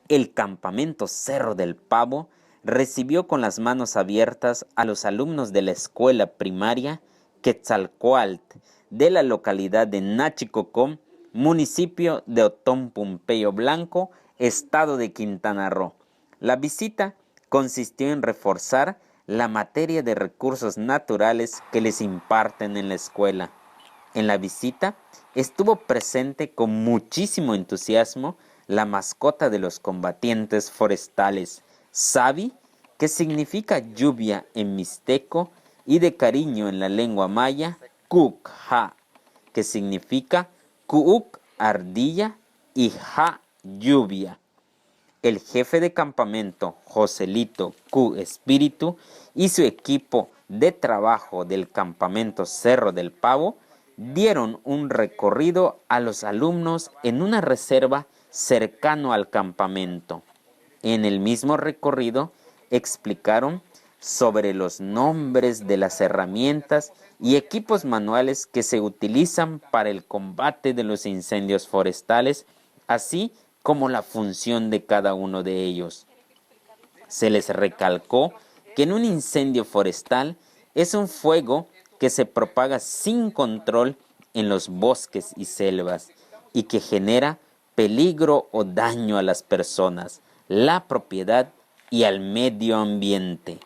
El campamento Cerro del Pavo recibió con las manos abiertas a los alumnos de la escuela primaria Quetzalcoatl de la localidad de Nachicocó, municipio de Otón Pumpeyo Blanco, estado de Quintana Roo. La visita consistió en reforzar la materia de recursos naturales que les imparten en la escuela. En la visita estuvo presente con muchísimo entusiasmo la mascota de los combatientes forestales, Sabi, que significa lluvia en mixteco, y de cariño en la lengua maya, Cuc-ha, que significa Cuuc, ardilla, y Ja, lluvia. El jefe de campamento, Joselito Q. Espíritu, y su equipo de trabajo del campamento Cerro del Pavo dieron un recorrido a los alumnos en una reserva cercano al campamento. En el mismo recorrido explicaron sobre los nombres de las herramientas y equipos manuales que se utilizan para el combate de los incendios forestales, así como la función de cada uno de ellos. Se les recalcó que en un incendio forestal es un fuego que se propaga sin control en los bosques y selvas y que genera peligro o daño a las personas, la propiedad y al medio ambiente.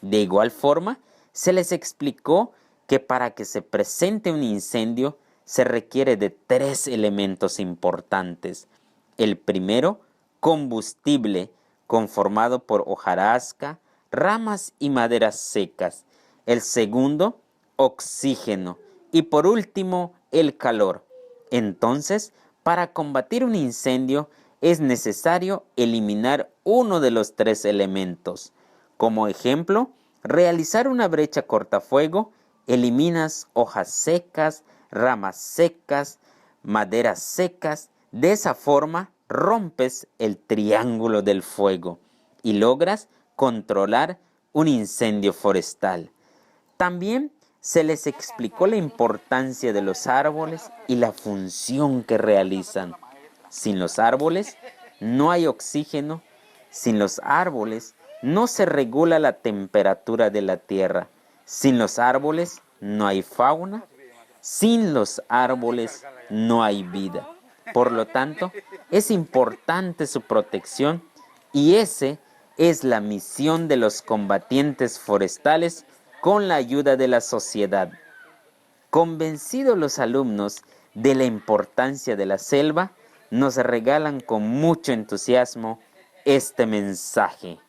De igual forma, se les explicó que para que se presente un incendio se requiere de 3 elementos importantes. El primero, combustible, conformado por hojarasca, ramas y maderas secas. El segundo, oxígeno. Y por último, el calor. Entonces, para combatir un incendio es necesario eliminar uno de los 3 elementos. Como ejemplo, realizar una brecha cortafuego, eliminas hojas secas, ramas secas, maderas secas. De esa forma rompes el triángulo del fuego y logras controlar un incendio forestal. También se les explicó la importancia de los árboles y la función que realizan. Sin los árboles no hay oxígeno. Sin los árboles no se regula la temperatura de la tierra. Sin los árboles no hay fauna. Sin los árboles no hay vida. Por lo tanto, es importante su protección y esa es la misión de los combatientes forestales con la ayuda de la sociedad. Convencidos los alumnos de la importancia de la selva, nos regalan con mucho entusiasmo este mensaje.